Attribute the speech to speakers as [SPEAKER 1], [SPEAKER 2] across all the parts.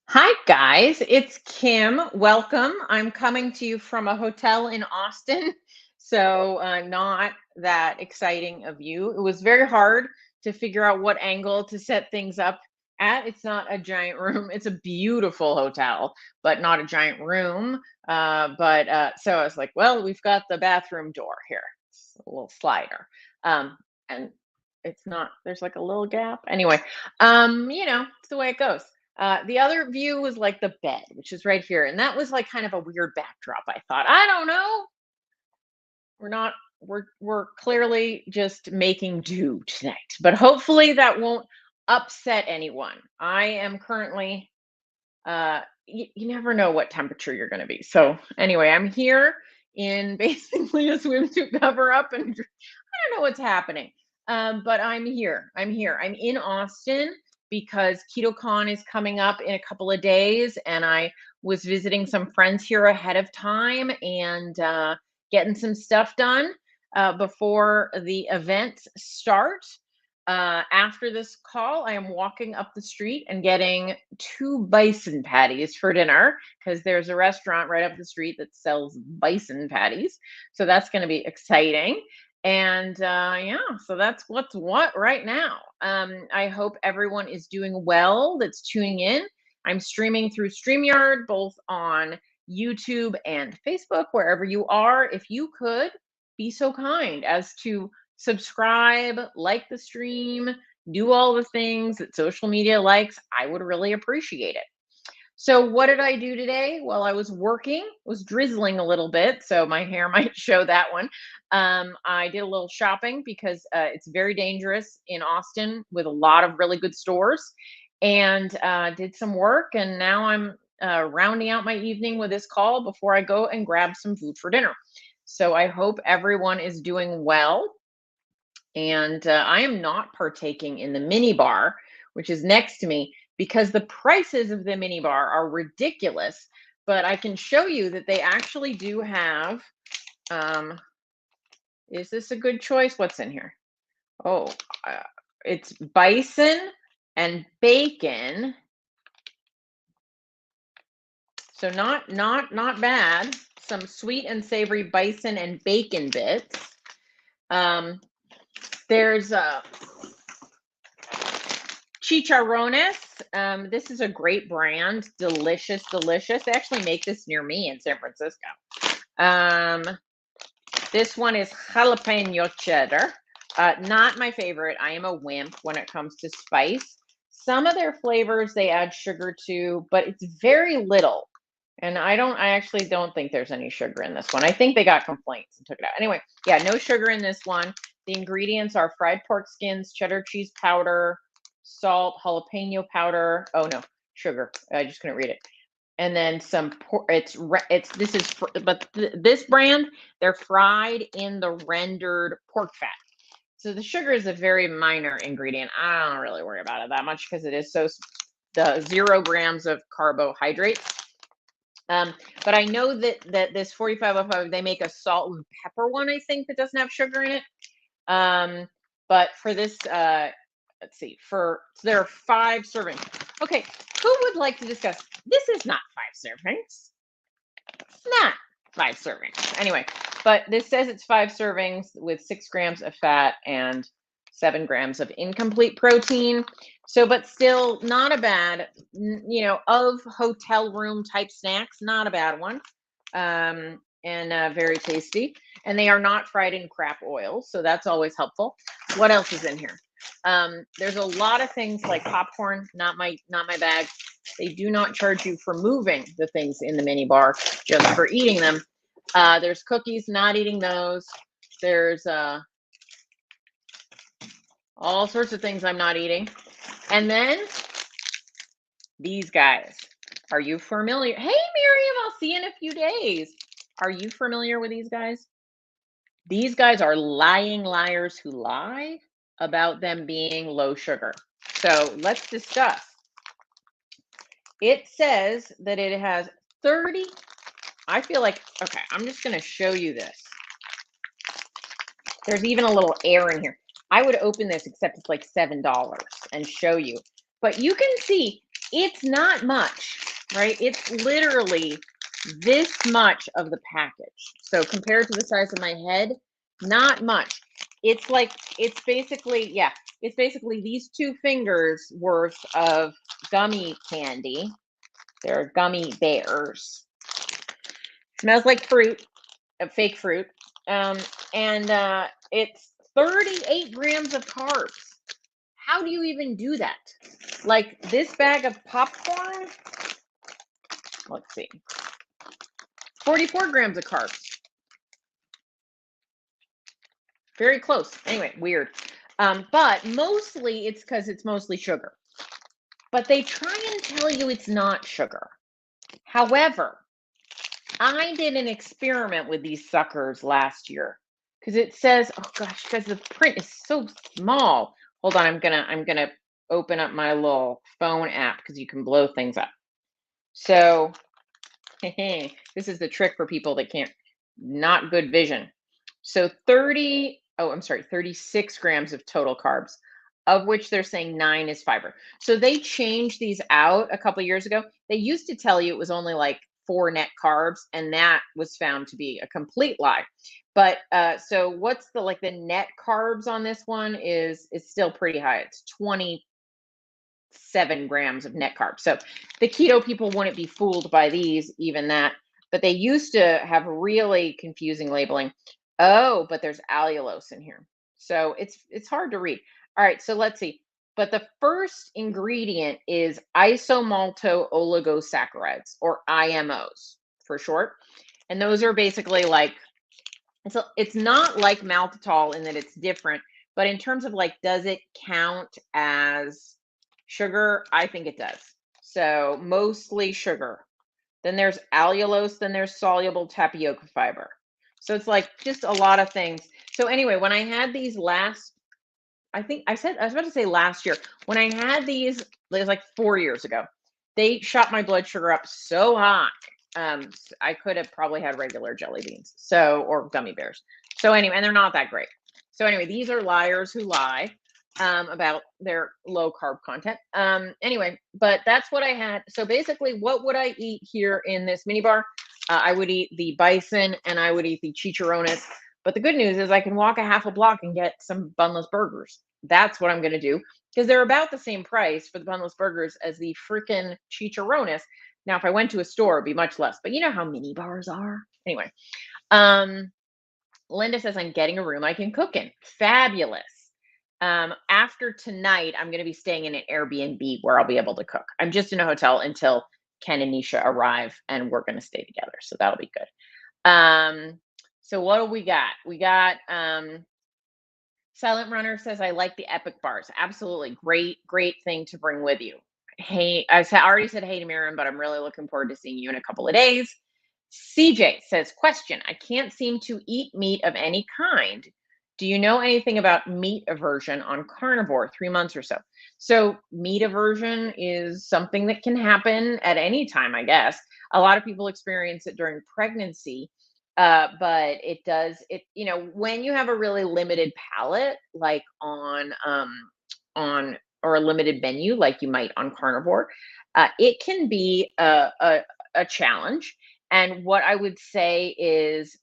[SPEAKER 1] Hi, guys. It's Kim. Welcome. I'm coming to you from a hotel in Austin. So, not that exciting of you. It was very hard to figure out what angle to set things up at. It's not a giant room, it's a beautiful hotel, but not a giant room. So I was like, well, we've got the bathroom door here, it's a little slider. And it's not, there's like a little gap. Anyway, it's the way it goes. The other view was like the bed, which is right here. And that was like kind of a weird backdrop. I thought, I don't know. We're not, we're clearly just making do tonight, but hopefully that won't upset anyone. I am currently, you never know what temperature you're going to be. So anyway, I'm here in basically a swimsuit cover up and I don't know what's happening. But I'm here. I'm here. I'm in Austin because Ketocon is coming up in a couple of days, and I was visiting some friends here ahead of time and getting some stuff done before the events start. After this call, I am walking up the street and getting two bison patties for dinner because there's a restaurant right up the street that sells bison patties. So that's going to be exciting. And yeah, so that's what's what right now. I hope everyone is doing well that's tuning in. I'm streaming through StreamYard, both on YouTube and Facebook, wherever you are. If you could be so kind as to subscribe, like the stream, do all the things that social media likes, I would really appreciate it. So what did I do today? Well, I was working, it was drizzling a little bit, so my hair might show that one. I did a little shopping because it's very dangerous in Austin with a lot of really good stores, and did some work. And now I'm rounding out my evening with this call before I go and grab some food for dinner. So I hope everyone is doing well. And I am not partaking in the mini bar, which is next to me, because the prices of the mini bar are ridiculous. But I can show you that they actually do have. Um, is this a good choice? What's in here? Oh, uh, it's bison and bacon. So not bad. Some sweet and savory bison and bacon bits. Um, there's chicharrones. This is a great brand. Delicious, delicious. They actually make this near me in San Francisco. Um, this one is jalapeno cheddar. Not my favorite. I am a wimp when it comes to spice. Some of their flavors they add sugar to, but it's very little. And I actually don't think there's any sugar in this one. I think they got complaints and took it out. Anyway, yeah, no sugar in this one. The ingredients are fried pork skins, cheddar cheese powder, salt, jalapeno powder. Oh no, sugar. I just couldn't read it. And then some pork. It's this is but this brand they're fried in the rendered pork fat. So the sugar is a very minor ingredient. I don't really worry about it that much because it is the 0 grams of carbohydrates. But I know that this 4505 they make a salt and pepper one, I think, that doesn't have sugar in it. But for this, let's see, so there are 5 servings. Okay, who would like to discuss? This is not 5 servings. It's not 5 servings. Anyway, but this says it's 5 servings with 6 grams of fat and 7 grams of incomplete protein. So, but still not a bad, of hotel room type snacks, not a bad one. And very tasty. And they are not fried in crap oil, so that's always helpful. What else is in here? There's a lot of things like popcorn, not my bag. They do not charge you for moving the things in the mini bar, just for eating them. There's cookies, not eating those. There's all sorts of things I'm not eating. And then these guys. Are you familiar? Hey, Miriam, I'll see you in a few days. Are you familiar with these guys? These guys are lying liars who lie about them being low sugar. So let's discuss. It says that it has 30. I feel like, okay, I'm just going to show you this. There's even a little air in here. I would open this, except it's like $7 and show you. But you can see It's not much, right? It's literally this much of the package. So compared to the size of my head, not much. It's like, it's basically, yeah, it's basically these two fingers worth of gummy candy. They're gummy bears. Smells like fruit, fake fruit. Um, and it's 38 grams of carbs. How do you even do that? Like this bag of popcorn, let's see, 44 grams of carbs. Very close. Anyway, weird. But mostly it's because it's mostly sugar. But they try and tell you it's not sugar. However, I did an experiment with these suckers last year because it says, oh gosh, because the print is so small. Hold on, I'm gonna open up my little phone app because you can blow things up. So this is the trick for people that can't, not good vision. So 36 grams of total carbs, of which they're saying 9 is fiber. So they changed these out a couple years ago. They used to tell you it was only like 4 net carbs, and that was found to be a complete lie. But so what's the net carbs on this one is still pretty high. It's 27 grams of net carbs. So the keto people wouldn't be fooled by these, even that. But they used to have really confusing labeling. Oh, but there's allulose in here. So it's hard to read. All right, so let's see. But the first ingredient is isomalto oligosaccharides, or IMOs for short. And those are basically like, so it's not like maltitol in that it's different, but in terms of like, does it count as sugar? I think it does. So mostly sugar. Then there's allulose, then there's soluble tapioca fiber. So it's like just a lot of things. So anyway, when I had these last, I was about to say last year, when I had these, it was like 4 years ago, they shot my blood sugar up so high. I could have probably had regular jelly beans, so, or gummy bears. So anyway, and they're not that great. So anyway, these are liars who lie about their low carb content. Anyway, but that's what I had. So basically, what would I eat here in this mini bar? I would eat the bison and I would eat the chicharrones. But the good news is I can walk a half a block and get some bunless burgers. That's what I'm going to do because they're about the same price for the bunless burgers as the freaking chicharrones. Now, if I went to a store, it'd be much less, but you know how mini bars are. Anyway, um, Linda says I'm getting a room I can cook in. Fabulous. After tonight, I'm going to be staying in an Airbnb where I'll be able to cook. I'm just in a hotel until Ken and Nisha arrive, and we're going to stay together. So that'll be good. So what do we got? We got Silent Runner says, I like the Epic bars. Absolutely. Great thing to bring with you. Hey, already said hey to Miriam, but I'm really looking forward to seeing you in a couple of days. CJ says, question, I can't seem to eat meat of any kind. Do you know anything about meat aversion on carnivore, 3 months or so? So meat aversion is something that can happen at any time, I guess. A lot of people experience it during pregnancy. But it does it, when you have a really limited palate, like on or a limited menu, like you might on carnivore, it can be a challenge. And what I would say is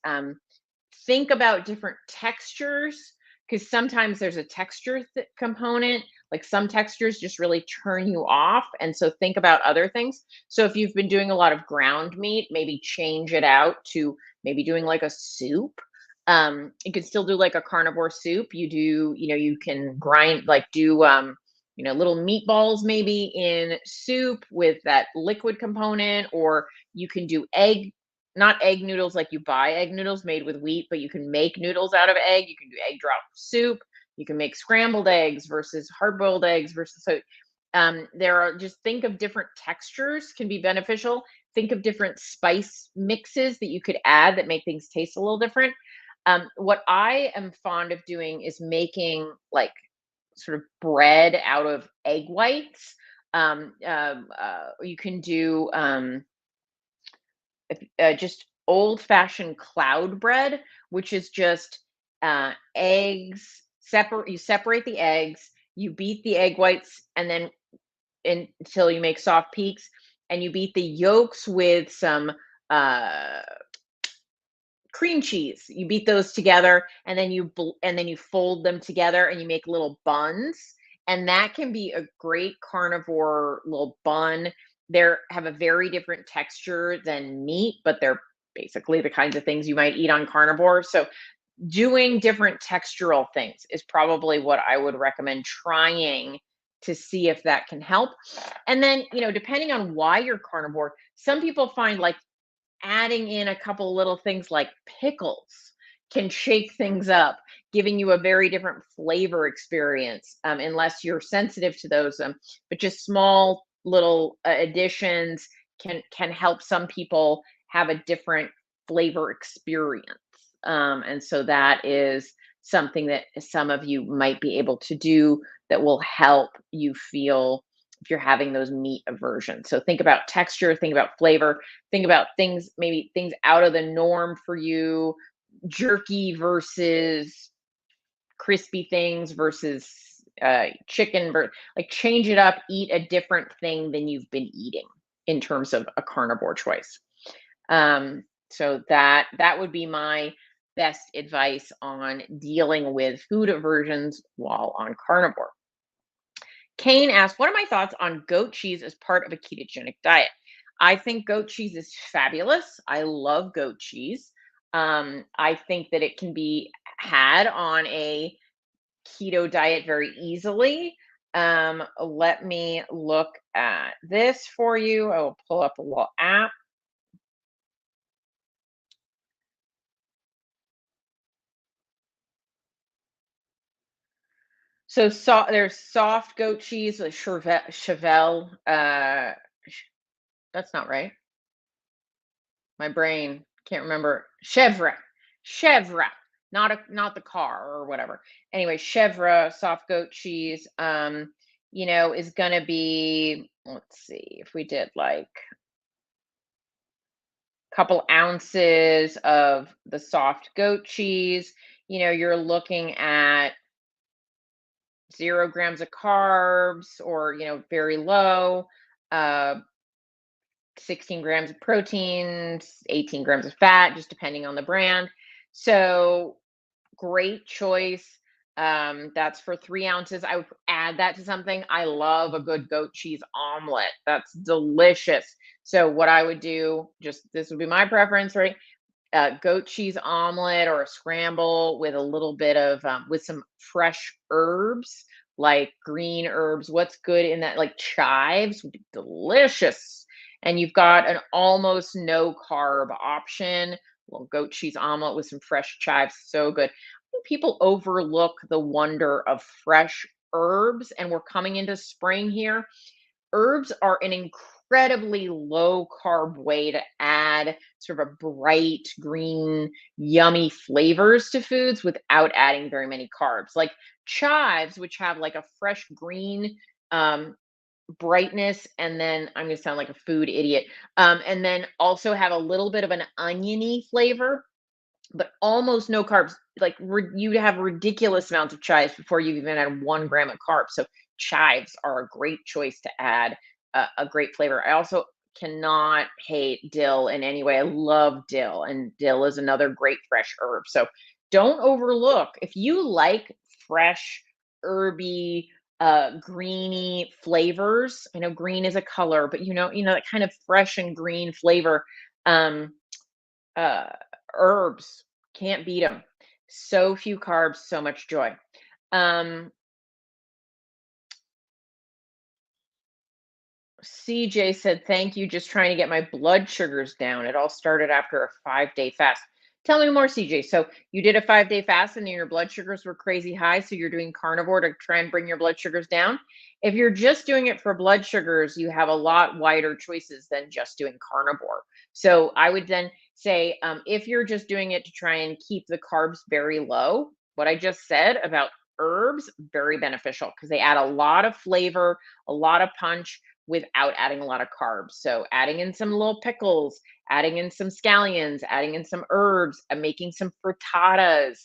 [SPEAKER 1] think about different textures because sometimes there's a texture component. Like some textures just really turn you off. And so think about other things. So if you've been doing a lot of ground meat, maybe change it out to maybe doing like a soup. You could still do like a carnivore soup. You can grind, like do, little meatballs maybe in soup with that liquid component, or you can do not egg noodles like you buy egg noodles made with wheat, but you can make noodles out of egg. You can do egg drop soup. You can make scrambled eggs versus hard boiled eggs versus, so there are, just think of different textures can be beneficial. Think of different spice mixes that you could add that make things taste a little different. What I am fond of doing is making like sort of bread out of egg whites. You can do just old fashioned cloud bread, which is just eggs. You separate the eggs, you beat the egg whites, and then until you make soft peaks, and you beat the yolks with some uh cream cheese. You beat those together, and then and then you fold them together and you make little buns, and that can be a great carnivore little bun. They have a very different texture than meat, but they're basically the kinds of things you might eat on carnivore. So doing different textural things is probably what I would recommend trying to see if that can help. And then, depending on why you're carnivore, some people find like adding in a couple little things like pickles can shake things up, giving you a very different flavor experience, unless you're sensitive to those. But just small little additions can help some people have a different flavor experience. And so that is something that some of you might be able to do that will help you feel if you're having those meat aversions. So think about texture, think about flavor, think about things, maybe things out of the norm for you, jerky versus crispy things versus chicken, like change it up, eat a different thing than you've been eating in terms of a carnivore choice. So that would be my best advice on dealing with food aversions while on carnivore. Kane asked, what are my thoughts on goat cheese as part of a ketogenic diet? I think goat cheese is fabulous. I love goat cheese. I think that it can be had on a keto diet very easily. Let me look at this for you. I will pull up a little app. There's soft goat cheese with Chevelle. That's not right. My brain can't remember. Chèvre, not the car or whatever. Anyway, chèvre, soft goat cheese, is gonna be, let's see, if we did like a couple ounces of the soft goat cheese, you're looking at 0 grams of carbs or, very low, uh, 16 grams of protein, 18 grams of fat, just depending on the brand. So great choice. That's for 3 ounces. I would add that to something. I love a good goat cheese omelet. That's delicious. So what I would do, just this would be my preference, right? Goat cheese omelet or a scramble with a little bit of with some fresh herbs like green herbs. What's good in that? Like chives would be delicious. And you've got an almost no carb option. Little goat cheese omelet with some fresh chives, so good. I think people overlook the wonder of fresh herbs, and we're coming into spring here. Herbs are an incredibly low carb way to add sort of a bright green, yummy flavors to foods without adding very many carbs. Like chives, which have like a fresh green brightness, and then I'm going to sound like a food idiot, and then also have a little bit of an oniony flavor, but almost no carbs. Like you'd have ridiculous amounts of chives before you even add 1 gram of carbs. So chives are a great choice to add a great flavor. I also cannot hate dill in any way. I love dill, and dill is another great fresh herb. So don't overlook if you like fresh, herby, greeny flavors. I know green is a color, but that kind of fresh and green flavor. Um, uh, Herbs, can't beat them. So few carbs, so much joy. Um, CJ said, "Thank you. Just trying to get my blood sugars down. It all started after a 5-day fast." Tell me more, CJ. So you did a 5-day fast and your blood sugars were crazy high. So you're doing carnivore to try and bring your blood sugars down. If you're just doing it for blood sugars, you have a lot wider choices than just doing carnivore. So I would then say, if you're just doing it to try and keep the carbs very low, what I just said about herbs, very beneficial because they add a lot of flavor, a lot of punch without adding a lot of carbs. So adding in some little pickles, adding in some scallions, adding in some herbs, and making some frittatas,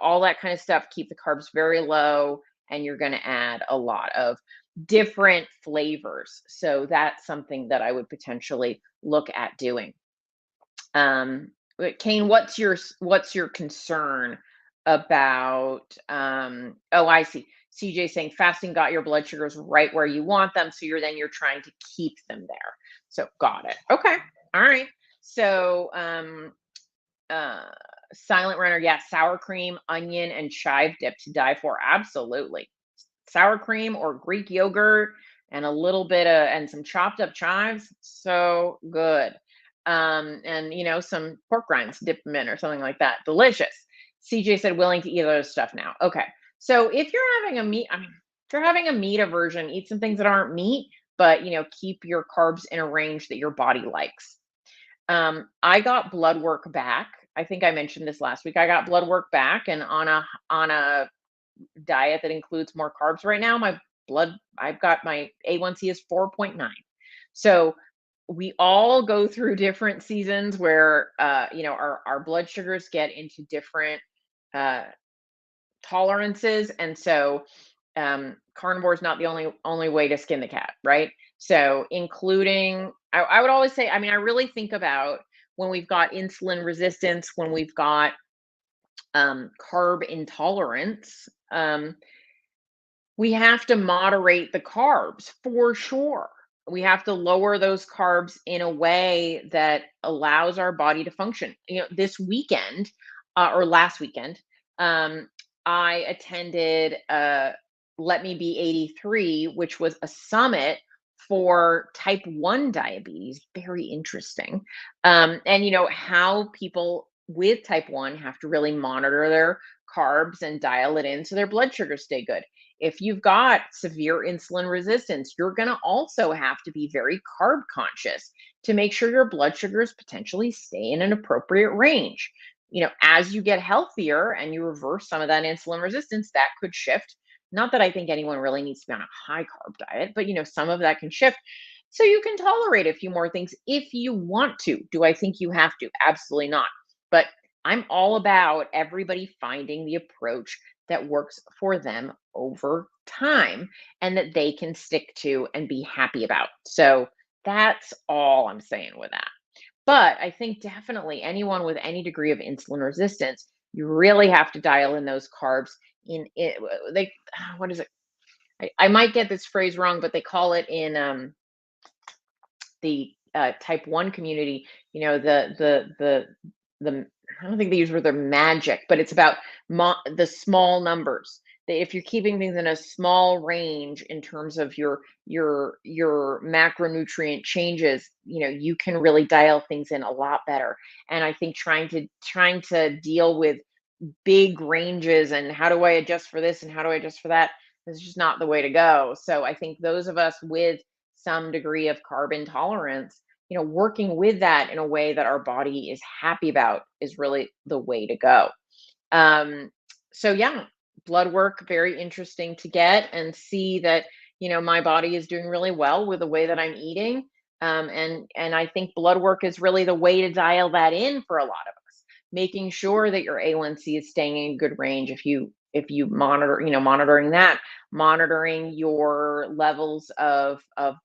[SPEAKER 1] all that kind of stuff. Keep the carbs very low, and you're going to add a lot of different flavors. So that's something that I would potentially look at doing. But Kane, what's your concern about? Oh, I see. CJ saying fasting got your blood sugars right where you want them, so you're trying to keep them there. So got it. Okay. All right. So uh silent runner, yeah, sour cream, onion, and chive dip to die for. Absolutely. Sour cream or Greek yogurt and a little bit of and some chopped up chives, so good. And some pork rinds, dip them in or something like that. Delicious. CJ said willing to eat other stuff now. Okay. So if you're having a meat, I mean, if you're having a meat aversion, eat some things that aren't meat, but keep your carbs in a range that your body likes. I got blood work back. I think I mentioned this last week. I got blood work back, and on a diet that includes more carbs right now, I've got my A1C is 4.9. So we all go through different seasons where our blood sugars get into different uh tolerances. And so carnivore is not the only way to skin the cat, right? So including I would always say, I mean, I really think about when we've got insulin resistance, when we've got carb intolerance. We have to moderate the carbs for sure. We have to lower those carbs in a way that allows our body to function. This weekend or last weekend, I attended Let Me Be 83, which was a summit for type 1 diabetes. Very interesting. And how people with type 1 have to really monitor their carbs and dial it in so their blood sugars stay good. If you've got severe insulin resistance, you're going to also have to be very carb conscious to make sure your blood sugars potentially stay in an appropriate range. As you get healthier and you reverse some of that insulin resistance, that could shift. Not that I think anyone really needs to be on a high carb diet, but some of that can shift. So you can tolerate a few more things if you want to. Do I think you have to? Absolutely not. But I'm all about everybody finding the approach that works for them over time and that they can stick to and be happy about. So that's all I'm saying with that. But I think definitely anyone with any degree of insulin resistance, you really have to dial in those carbs in it. What is it? I might get this phrase wrong, but they call it in the type 1 community, the I don't think they use the word magic, but it's about the small numbers. That if you're keeping things in a small range in terms of your macronutrient changes, you can really dial things in a lot better. And I think trying to deal with big ranges and how do I adjust for this and how do I adjust for that is just not the way to go. So I think those of us with some degree of carb intolerance, working with that in a way that our body is happy about is really the way to go. Um, so yeah, blood work, very interesting to get and see that, my body is doing really well with the way that I'm eating. And I think blood work is really the way to dial that in for a lot of us, making sure that your A1C is staying in good range. If you monitor, monitoring your levels of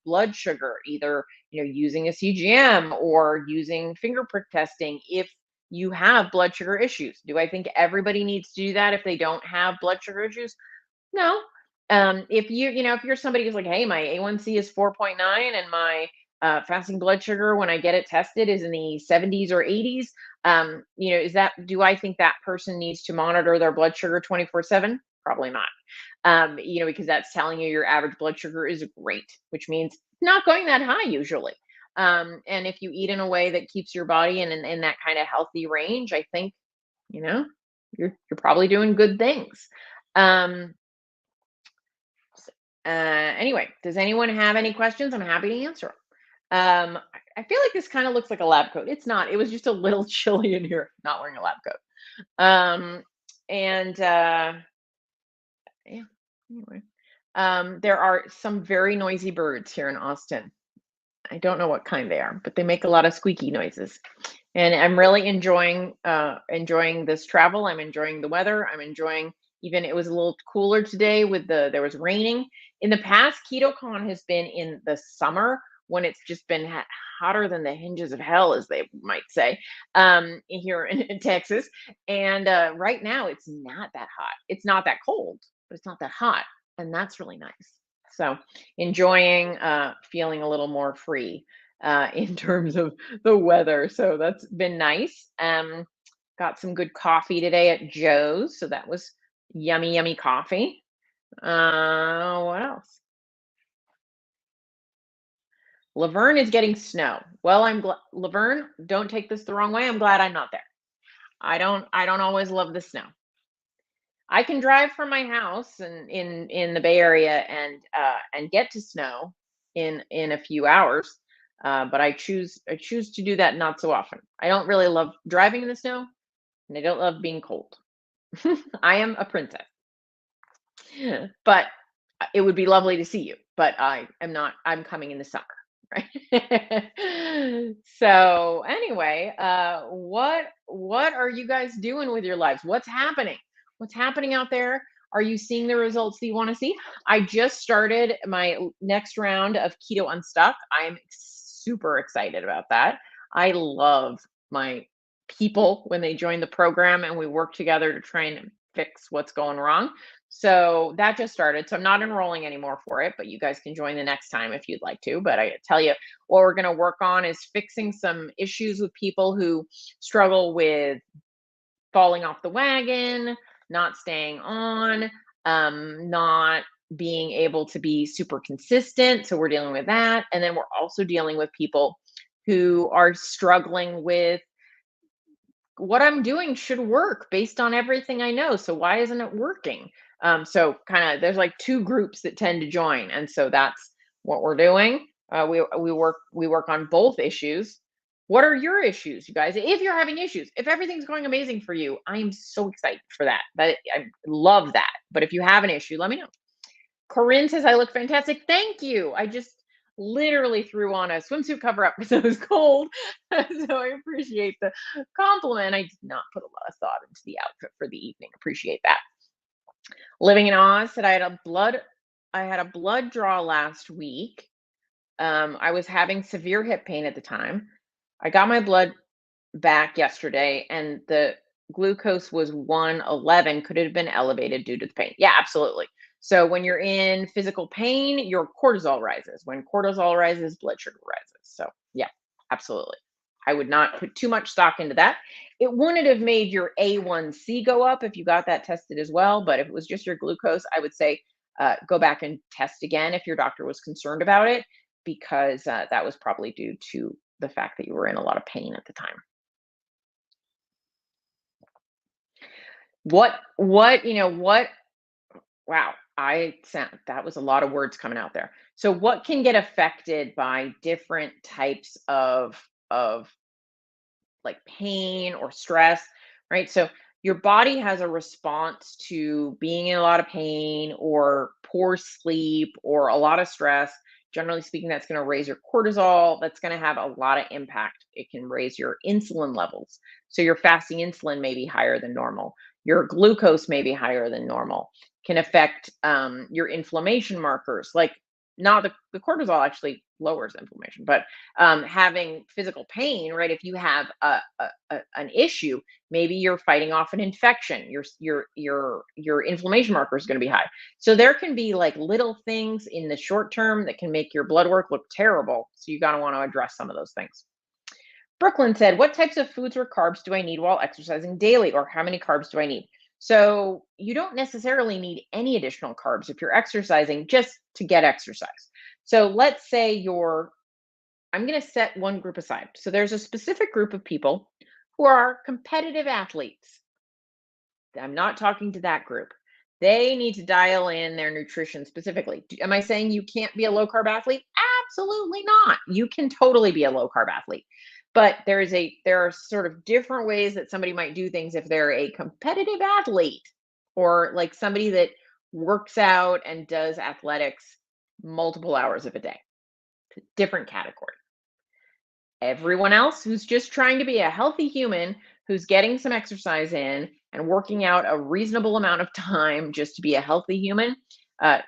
[SPEAKER 1] blood sugar, either using a CGM or using finger prick testing if you have blood sugar issues. Do I think everybody needs to do that if they don't have blood sugar issues? No. If you're somebody who's like, hey, my A1C is 4.9 and my fasting blood sugar when I get it tested is in the 70s or 80s, do I think that person needs to monitor their blood sugar 24/7? Probably not. Because that's telling you your average blood sugar is great, which means not going that high usually. And if you eat in a way that keeps your body in that kind of healthy range, I think, you know, you're probably doing good things. Um, anyway, does anyone have any questions? I'm happy to answer 'em. I feel like this kind of looks like a lab coat. It's not. It was just a little chilly in here, not wearing a lab coat. And yeah, anyway. There are some very noisy birds here in Austin. I don't know what kind they are, but they make a lot of squeaky noises. And I'm really enjoying this travel. I'm enjoying the weather. I'm enjoying Even it was a little cooler today with there was raining. In the past, Ketocon has been in the summer when it's just been hotter than the hinges of hell, as they might say, here in Texas. And right now, it's not that hot. It's not that cold, but it's not that hot, and that's really nice. So enjoying feeling a little more free in terms of the weather. So that's been nice. Got some good coffee today at Joe's, so that was yummy, yummy coffee. What else? Laverne is getting snow. Well, I'm glad. Laverne, don't take this the wrong way. I'm glad I'm not there. I don't always love the snow. I can drive from my house and in the Bay Area and get to snow in a few hours. But I choose to do that not so often. I don't really love driving in the snow, and I don't love being cold. I am a princess. But it would be lovely to see you, but I am not. I'm coming in the summer, right? So anyway, what are you guys doing with your lives? What's happening? What's happening out there? Are you seeing the results that you want to see? I just started my next round of Keto Unstuck. I'm super excited about that. I love my people when they join the program and we work together to try and fix what's going wrong. So that just started. So I'm not enrolling anymore for it, but you guys can join the next time if you'd like to. But I tell you, what we're going to work on is fixing some issues with people who struggle with falling off the wagon, not staying on, not being able to be super consistent. So we're dealing with that. And then we're also dealing with people who are struggling with what I'm doing should work based on everything I know. So why isn't it working? So kind of there's like two groups that tend to join, and so that's what we're doing. We work on both issues. What are your issues, you guys? If you're having issues, if everything's going amazing for you, I'm so excited for that. I love that. But if you have an issue, let me know. Corinne says I look fantastic. Thank you. I just literally threw on a swimsuit cover up because it was cold. So I appreciate the compliment. I did not put a lot of thought into the outfit for the evening. Appreciate that. Living in Oz said I had a blood draw last week. I was having severe hip pain at the time. I got my blood back yesterday and the glucose was 111. Could it have been elevated due to the pain? Yeah, absolutely. So when you're in physical pain, your cortisol rises. When cortisol rises, blood sugar rises. So yeah, absolutely. I would not put too much stock into that. It wouldn't have made your A1C go up if you got that tested as well. But if it was just your glucose, I would say go back and test again if your doctor was concerned about it, because that was probably due to the fact that you were in a lot of pain at the time. What wow, I sound that was a lot of words coming out there. So what can get affected by different types of like pain or stress, right? So your body has a response to being in a lot of pain or poor sleep or a lot of stress. Generally speaking, that's going to raise your cortisol. That's going to have a lot of impact. It can raise your insulin levels. So your fasting insulin may be higher than normal. Your glucose may be higher than normal. Can affect your inflammation markers. Like not the cortisol actually lowers inflammation, but having physical pain, right? If you have an issue, maybe you're fighting off an infection. Your inflammation marker is going to be high. So there can be like little things in the short term that can make your blood work look terrible. So you got to want to address some of those things. Brooklyn said, "What types of foods or carbs do I need while exercising daily, or how many carbs do I need?" So you don't necessarily need any additional carbs if you're exercising just to get exercise. So let's say I'm going to set one group aside. So there's a specific group of people who are competitive athletes. I'm not talking to that group. They need to dial in their nutrition specifically. Am I saying you can't be a low carb athlete? Absolutely not. You can totally be a low carb athlete. But there are sort of different ways that somebody might do things if they're a competitive athlete or like somebody that works out and does athletics multiple hours of a day. Different category. Everyone else who's just trying to be a healthy human, who's getting some exercise in, and working out a reasonable amount of time just to be a healthy human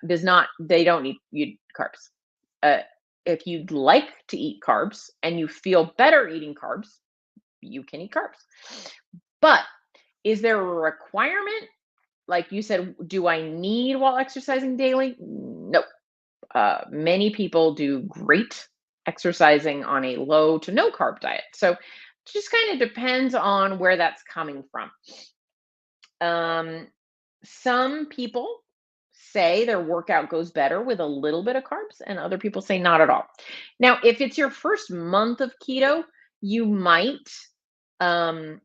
[SPEAKER 1] does not, they don't need you carbs. Uh, if you'd like to eat carbs and you feel better eating carbs, you can eat carbs. But is there a requirement? Like you said, do I need while exercising daily? No. Many people do great exercising on a low to no carb diet. So it just kind of depends on where that's coming from. Um, some people say their workout goes better with a little bit of carbs, and other people say not at all. Now, if it's your first month of keto, you might um,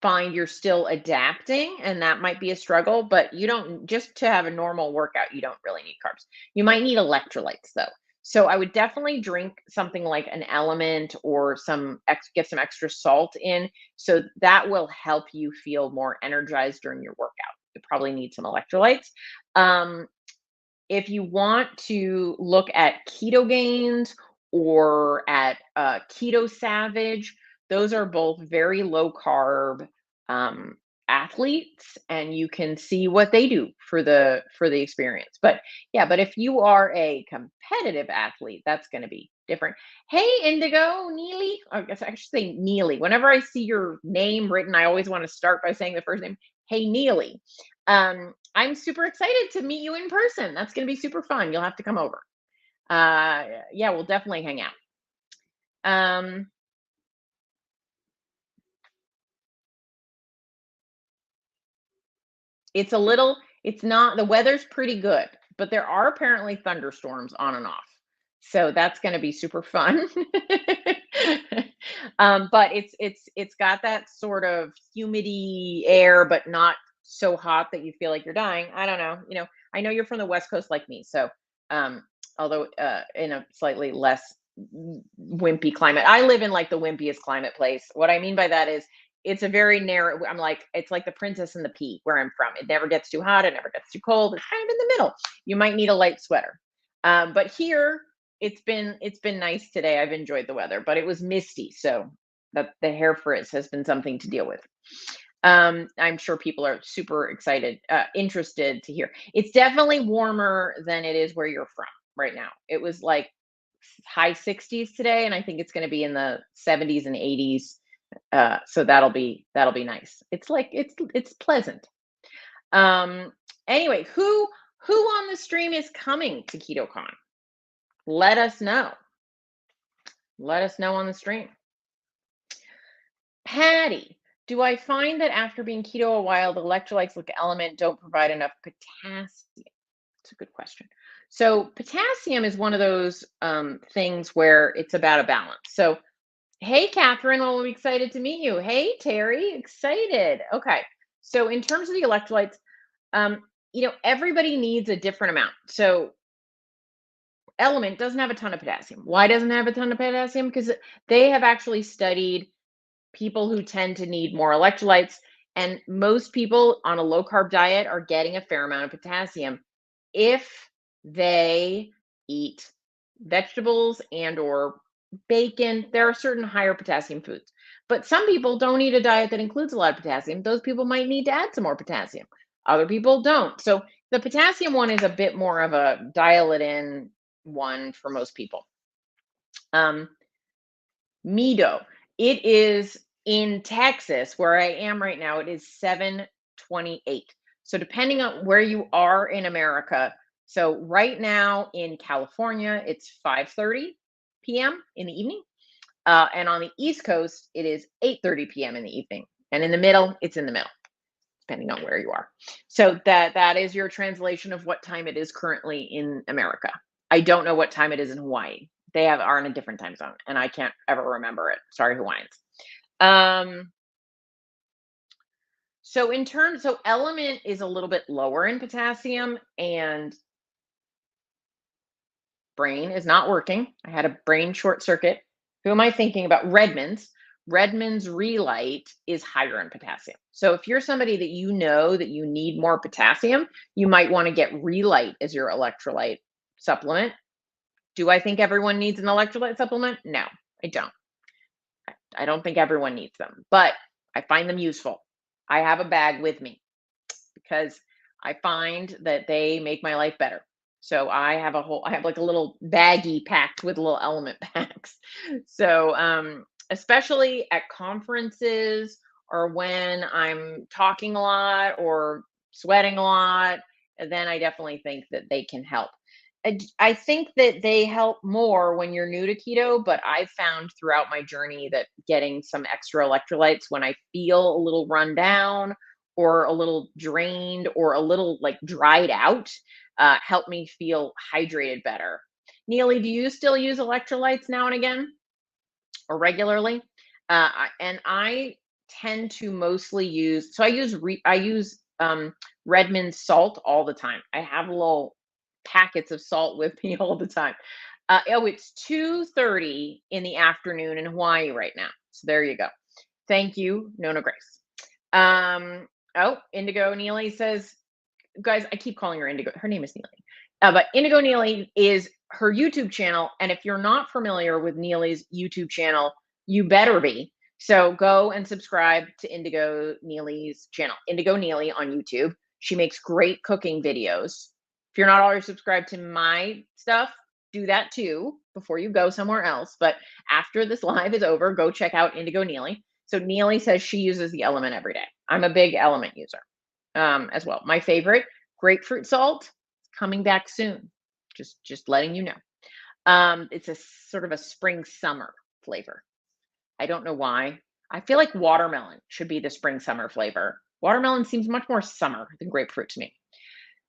[SPEAKER 1] find you're still adapting, and that might be a struggle, but you don't, just to have a normal workout, you don't really need carbs. You might need electrolytes though. So I would definitely drink something like an element or get some extra salt in. So that will help you feel more energized during your workout. You probably need some electrolytes. Um, if you want to look at keto gains or at keto savage, those are both very low carb um, athletes, and you can see what they do for the experience. But yeah, but if you are a competitive athlete, that's going to be different. Hey, Indigo, Neely, I guess I should say Neely. Whenever I see your name written, I always want to start by saying the first name. Hey, Neely. I'm super excited to meet you in person. That's going to be super fun. You'll have to come over. Yeah, we'll definitely hang out. Um, it's a little, it's not, the weather's pretty good, but there are apparently thunderstorms on and off. So that's going to be super fun. But it's got that sort of humidity air, but not so hot that you feel like you're dying. I don't know. I know you're from the West Coast like me, so um, although in a slightly less wimpy climate. I live in like the wimpiest climate place. What I mean by that is it's a very narrow, I'm like, it's like the Princess and the Pea where I'm from. It never gets too hot, it never gets too cold. It's kind of in the middle. You might need a light sweater. But here it's been nice today. I've enjoyed the weather, but it was misty, so that the hair frizz has been something to deal with. I'm sure people are super excited, interested to hear. It's definitely warmer than it is where you're from right now. It was like high 60s today, and I think it's going to be in the 70s and 80s. So that'll be nice. It's like it's pleasant. Um, anyway, who on the stream is coming to KetoCon? Let us know. Let us know on the stream. Patty, do I find that after being keto a while, the electrolytes like element don't provide enough potassium? It's a good question. So potassium is one of those things where it's about a balance. So hey, Catherine, well, I'm excited to meet you. Hey, Terry, excited. Okay, so in terms of the electrolytes, everybody needs a different amount. So element doesn't have a ton of potassium. Why doesn't it have a ton of potassium? Because they have actually studied people who tend to need more electrolytes, and most people on a low carb diet are getting a fair amount of potassium if they eat vegetables and or bacon. There are certain higher potassium foods, but some people don't eat a diet that includes a lot of potassium. Those people might need to add some more potassium. Other people don't. So the potassium one is a bit more of a dial it in one for most people. Mido. It is in Texas, where I am right now. It is 7:28. So depending on where you are in America, so right now in California, it's 5:30 p.m. in the evening. And on the East Coast, it is 8:30 p.m. in the evening. And in the middle, it's in the middle, depending on where you are. So that is your translation of what time it is currently in America. I don't know what time it is in Hawaii. They are in a different time zone, and I can't ever remember it. Sorry, Hawaiians. So element is a little bit lower in potassium, and brain is not working. I had a brain short circuit. Who am I thinking about? Redmond's Relight is higher in potassium. So if you're somebody that you know that you need more potassium, you might want to get Relight as your electrolyte supplement. Do I think everyone needs an electrolyte supplement? No, I don't. I don't think everyone needs them, but I find them useful. I have a bag with me because I find that they make my life better. So I have like a little baggie packed with little element packs. So especially at conferences or when I'm talking a lot or sweating a lot, then I definitely think that they can help. I think that they help more when you're new to keto, but I've found throughout my journey that getting some extra electrolytes when I feel a little run down or a little drained or a little like dried out help me feel hydrated better. Neely, do you still use electrolytes now and again or regularly? And I tend to mostly use, so I use Redmond salt all the time. I have little packets of salt with me all the time. Oh, it's 2:30 in the afternoon in Hawaii right now. So there you go. Thank you, Nona Grace. Oh, Indigo Neely says, guys, I keep calling her Indigo. Her name is Neely. But Indigo Neely is her YouTube channel. And if you're not familiar with Neely's YouTube channel, you better be. So go and subscribe to Indigo Neely's channel, Indigo Neely on YouTube. She makes great cooking videos. If you're not already subscribed to my stuff, do that too before you go somewhere else. But after this live is over, go check out Indigo Neely. So Neely says she uses the element every day. I'm a big element user as well. My favorite, grapefruit salt, coming back soon. Just letting you know. It's a sort of a spring summer flavor. I don't know why. I feel like watermelon should be the spring summer flavor. Watermelon seems much more summer than grapefruit to me.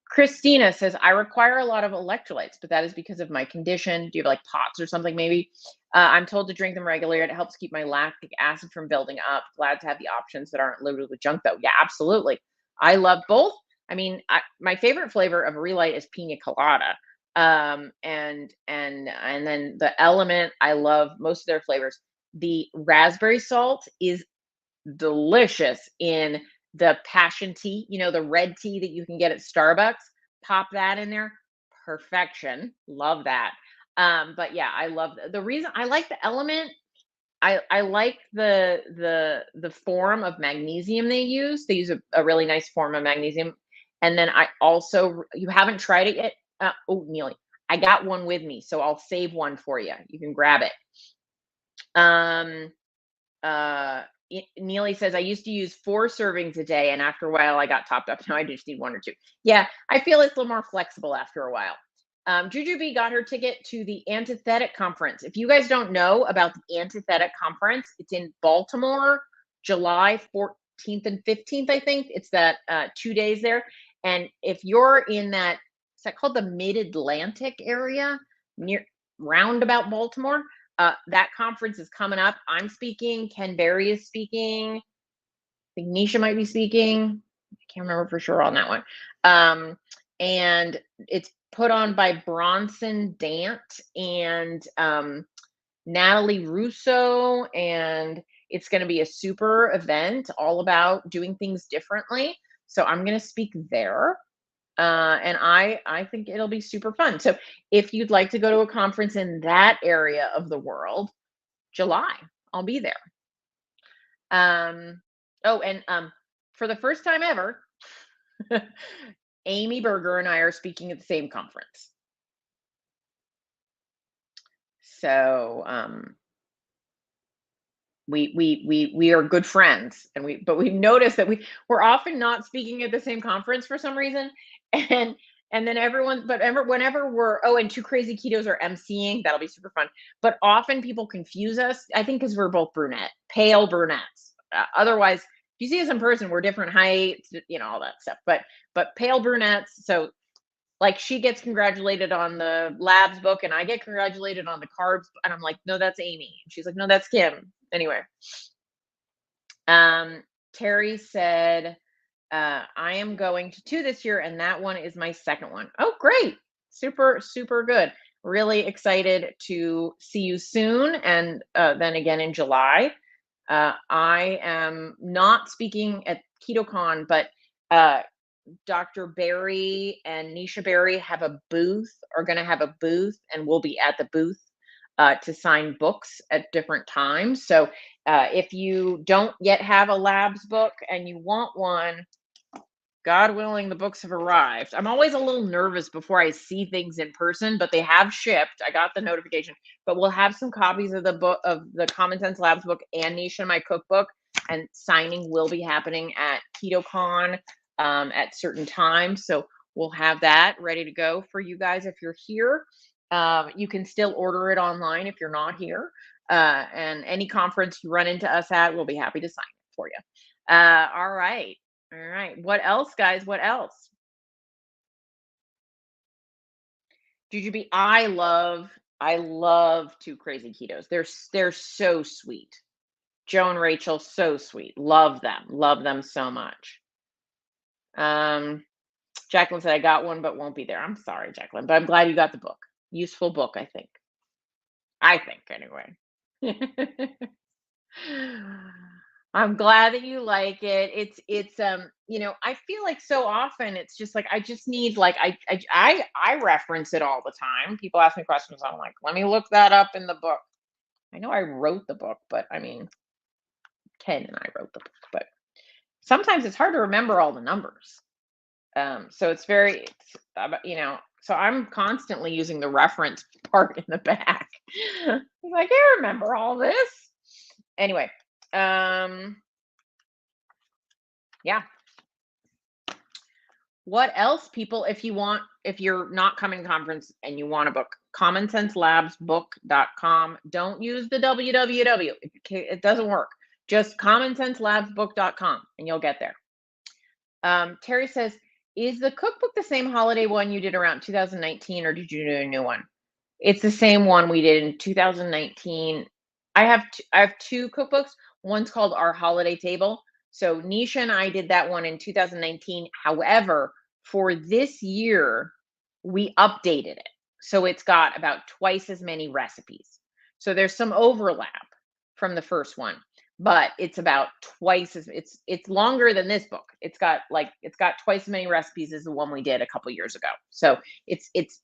[SPEAKER 1] Christina says, I require a lot of electrolytes, but that is because of my condition. Do you have like POTS or something maybe? I'm told to drink them regularly. It helps keep my lactic acid from building up. Glad to have the options that aren't loaded with junk though. Yeah, absolutely. I love both. I mean, my favorite flavor of Relight is pina colada. And then the element, I love most of their flavors. The raspberry salt is delicious in the passion tea, the red tea that you can get at Starbucks. Pop that in there. Perfection. Love that. But yeah, I love the reason I like the element. I like the form of magnesium they use. They use a really nice form of magnesium. And then I also, you haven't tried it yet. Oh, Neely, I got one with me, so I'll save one for you. You can grab it. Neely says, I used to use 4 servings a day, and after a while I got topped up. Now I just need 1 or 2. Yeah, I feel it's a little more flexible after a while. Juju B got her ticket to the Antithetic Conference. If you guys don't know about the Antithetic Conference, it's in Baltimore, July 14th and 15th, I think. It's that 2 days there. And if you're in that, is that called the Mid-Atlantic area, near roundabout Baltimore? That conference is coming up. I'm speaking. Ken Berry is speaking. I think Nisha might be speaking. I can't remember for sure on that one. And it's put on by Bronson Dant and Natalie Russo. And it's going to be a super event all about doing things differently. So I'm going to speak there. And I think it'll be super fun. So if you'd like to go to a conference in that area of the world, July, I'll be there. Oh, and for the first time ever, Amy Berger and I are speaking at the same conference. So we are good friends, and we've noticed that we're often not speaking at the same conference for some reason, and then whenever we're, oh, and Two Crazy Ketos are emceeing, that'll be super fun. But often people confuse us, I think, because we're both pale brunettes. Otherwise, if you see us in person, we're different heights, all that stuff. But pale brunettes, so like she gets congratulated on the labs book and I get congratulated on the carbs, and I'm like, no, that's Amy. And she's like, no, that's Kim. Anyway, Terry said, I am going to 2 this year, and that one is my second one. Oh, great. Super, super good. Really excited to see you soon. And then again in July. I am not speaking at Ketocon, but Dr. Berry and Nisha Berry are going to have a booth, and we'll be at the booth to sign books at different times. So if you don't yet have a labs book and you want one, God willing, the books have arrived. I'm always a little nervous before I see things in person, but they have shipped. I got the notification, but we'll have some copies of the book, of the Common Sense Labs book and Niche and My Cookbook, and signing will be happening at Ketocon at certain times. So we'll have that ready to go for you guys if you're here. You can still order it online if you're not here. And any conference you run into us at, we'll be happy to sign it for you. All right. All right. What else, guys? What else? Jujube, I love Two Crazy Ketos. They're so sweet. Joe and Rachel, so sweet. Love them. Love them so much. Um, Jacqueline said I got one but won't be there. I'm sorry, Jacqueline, but I'm glad you got the book. Useful book, I think. I think anyway. I'm glad that you like it. I feel like so often it's just like I just need like I reference it all the time. People ask me questions, I'm like, let me look that up in the book. I know I wrote the book, but I mean, Ken and I wrote the book, but sometimes it's hard to remember all the numbers. So so I'm constantly using the reference part in the back. He's like, I remember all this. Anyway, yeah. What else, people, if you're not coming to conference and you want a book, commonsenselabsbook.com. Don't use the www. It doesn't work. Just commonsenselabsbook.com and you'll get there. Terry says, is the cookbook the same holiday one you did around 2019 or did you do a new one? It's the same one we did in 2019. I have two cookbooks. One's called Our Holiday Table. So Nisha and I did that one in 2019. However, for this year, we updated it. So it's got about twice as many recipes. So there's some overlap from the first one, but it's about twice as it's longer than this book. It's got twice as many recipes as the one we did a couple years ago. So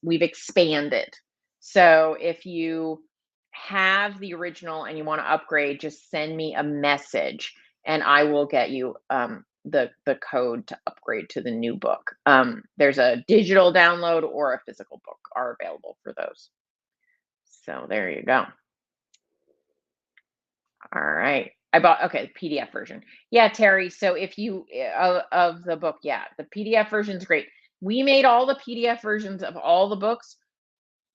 [SPEAKER 1] we've expanded. So if you have the original and you want to upgrade, just send me a message and I will get you the code to upgrade to the new book. There's a digital download or a physical book are available for those. So there you go. All right. Okay, PDF version. Yeah, Terry. So if you of the book, yeah, the PDF version is great. We made all the PDF versions of all the books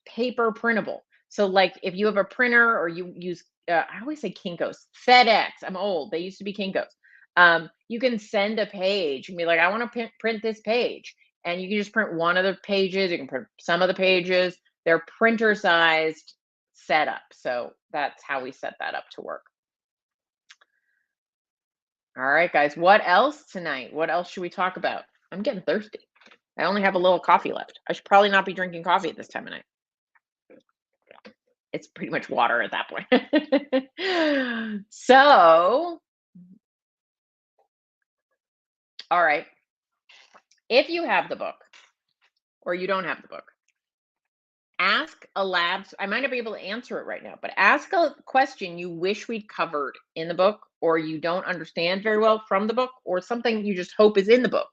[SPEAKER 1] paper printable. So like if you have a printer or you use I always say Kinkos, FedEx. I'm old. They used to be Kinkos. You can send a page and be like, I want to print this page, and you can just print one of the pages. You can print some of the pages. They're printer sized setup. So that's how we set that up to work. All right, guys. What else tonight? What else should we talk about? I'm getting thirsty. I only have a little coffee left. I should probably not be drinking coffee at this time of night. It's pretty much water at that point. So, all right. If you have the book or you don't have the book, ask a labs. I might not be able to answer it right now, but ask a question you wish we'd covered in the book or you don't understand very well from the book or something you just hope is in the book.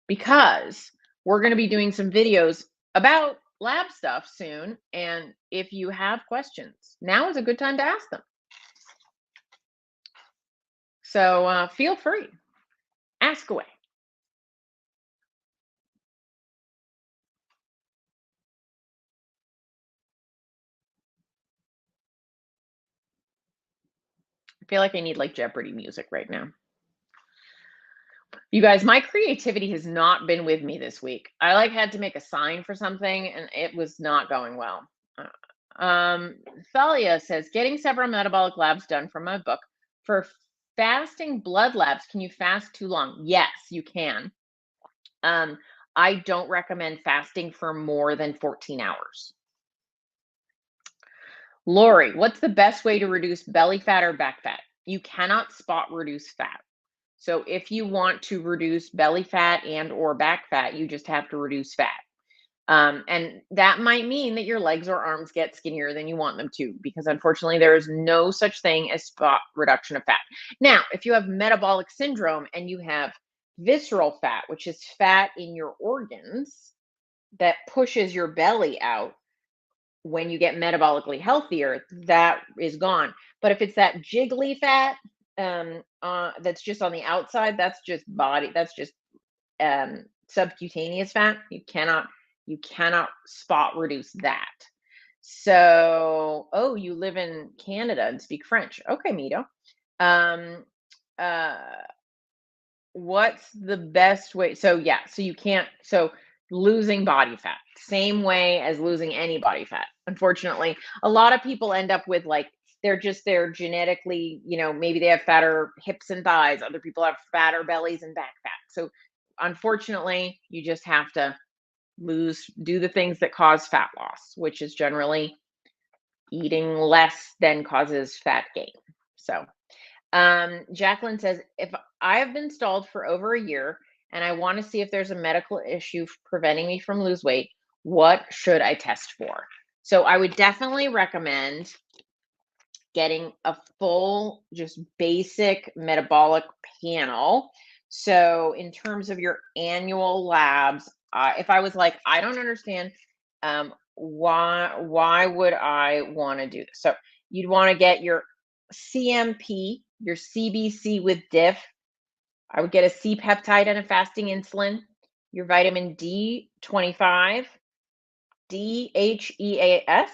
[SPEAKER 1] Because we're going to be doing some videos about lab stuff soon. And if you have questions, now is a good time to ask them. So feel free, ask away. I feel like I need like Jeopardy music right now. You guys, my creativity has not been with me this week. I had to make a sign for something and it was not going well. Thalia says, getting several metabolic labs done from my book. For fasting blood labs, can you fast too long? Yes, you can. I don't recommend fasting for more than 14 hours. Lori, what's the best way to reduce belly fat or back fat? You cannot spot reduce fat. So if you want to reduce belly fat and or back fat, you just have to reduce fat. And that might mean that your legs or arms get skinnier than you want them to, because unfortunately, there is no such thing as spot reduction of fat. Now, if you have metabolic syndrome and you have visceral fat, which is fat in your organs that pushes your belly out, when you get metabolically healthier, that is gone. But if it's that jiggly fat, that's just on the outside, that's just body, that's just subcutaneous fat. You cannot spot reduce that. So, oh, you live in Canada and speak French. Okay, Mito. Um, uh, what's the best way? So yeah, so you can't. So losing body fat, same way as losing any body fat. Unfortunately, a lot of people end up with like they're genetically, maybe they have fatter hips and thighs. Other people have fatter bellies and back fat. So unfortunately, you just have to do the things that cause fat loss, which is generally eating less than causes fat gain. So, Jacqueline says, if I have been stalled for over a year and I want to see if there's a medical issue preventing me from lose weight, what should I test for? So I would definitely recommend getting a full, just basic metabolic panel. So in terms of your annual labs, if I was like, I don't understand, why would I want to do this? So you'd want to get your CMP, your CBC with diff. I would get a C peptide and a fasting insulin, your vitamin D25, DHEAS.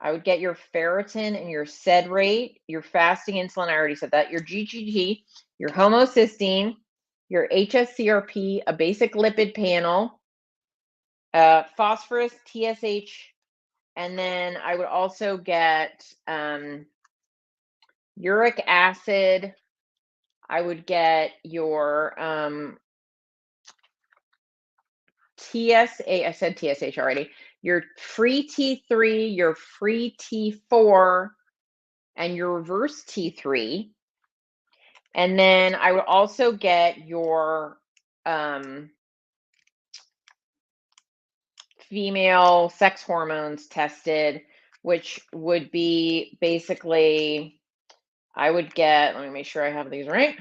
[SPEAKER 1] I would get your ferritin and your sed rate, your fasting insulin. I already said that. Your GGT, your homocysteine, your HSCRP, a basic lipid panel, phosphorus, TSH, and then I would also get uric acid. I would get your TSA. I said TSH already. Your free T3, your free T4, and your reverse T3. And then I would also get your female sex hormones tested, which would be basically, I would get, let me make sure I have these right.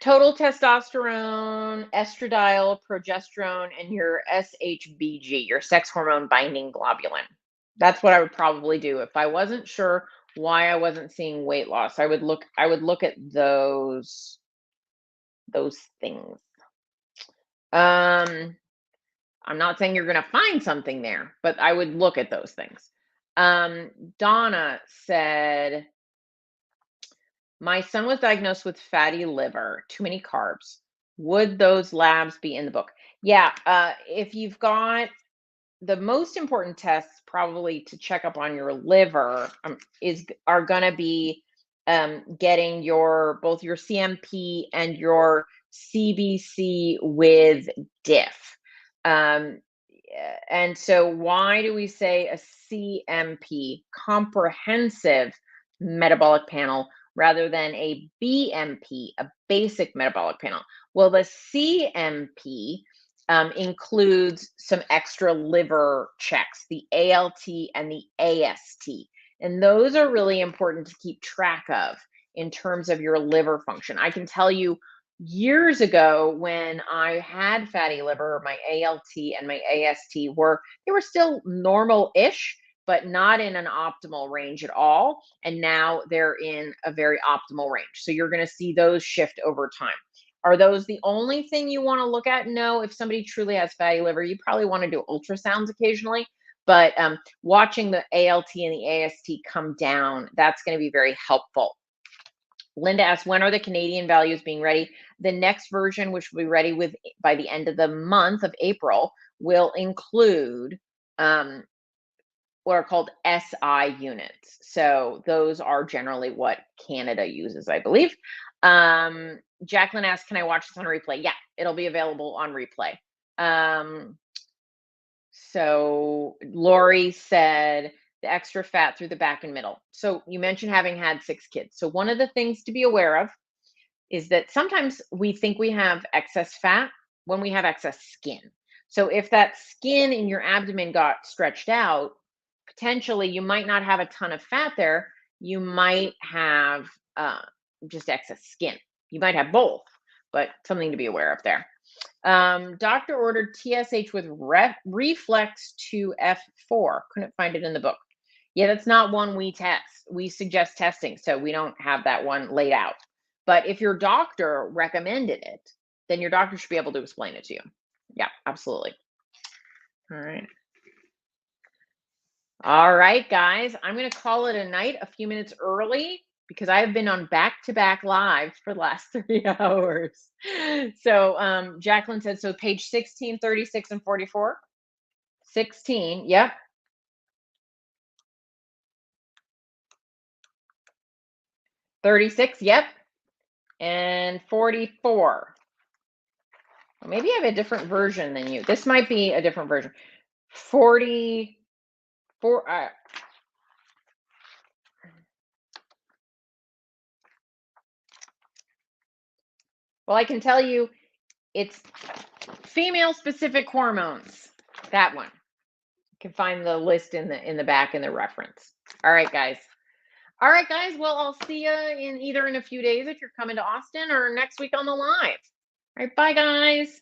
[SPEAKER 1] Total testosterone, estradiol, progesterone, and your SHBG, your sex hormone binding globulin. That's what I would probably do if I wasn't sure why I wasn't seeing weight loss. I would look at those things. I'm not saying you're going to find something there, but I would look at those things. Donna said, my son was diagnosed with fatty liver, too many carbs. Would those labs be in the book? Yeah, if you've got the most important tests, probably to check up on your liver, are going to be getting both your CMP and your CBC with diff. And so, why do we say a CMP, comprehensive metabolic panel, rather than a BMP, a basic metabolic panel? Well, the CMP includes some extra liver checks, the ALT and the AST. And those are really important to keep track of in terms of your liver function. I can tell you years ago when I had fatty liver, my ALT and my AST they were still normal-ish, but not in an optimal range at all. And now they're in a very optimal range. So you're going to see those shift over time. Are those the only thing you want to look at? No, if somebody truly has fatty liver, you probably want to do ultrasounds occasionally. But watching the ALT and the AST come down, that's going to be very helpful. Linda asks, when are the Canadian values being ready? The next version, which will be ready by the end of the month of April, will include what are called SI units. So those are generally what Canada uses, I believe. Jacqueline asks, can I watch this on replay? Yeah, it'll be available on replay. So Lori said the extra fat through the back and middle. So you mentioned having had 6 kids. So one of the things to be aware of is that sometimes we think we have excess fat when we have excess skin. So if that skin in your abdomen got stretched out, potentially you might not have a ton of fat there. You might have just excess skin. You might have both, but something to be aware of there. Doctor ordered TSH with reflex to F4. Couldn't find it in the book. Yeah, that's not one we test. We suggest testing, so we don't have that one laid out. But if your doctor recommended it, then your doctor should be able to explain it to you. Yeah, absolutely. All right. All right, guys. I'm going to call it a night a few minutes early because I have been on back-to-back lives for the last 3 hours. So Jacqueline said, so page 16, 36, and 44. 16, yep. 36, yep. And 44. Well, maybe I have a different version than you. This might be a different version. 44. Well, I can tell you it's female specific hormones. That one. You can find the list in the back in the reference. All right, guys. All right, guys. Well, I'll see you in a few days if you're coming to Austin or next week on the live. All right, bye, guys.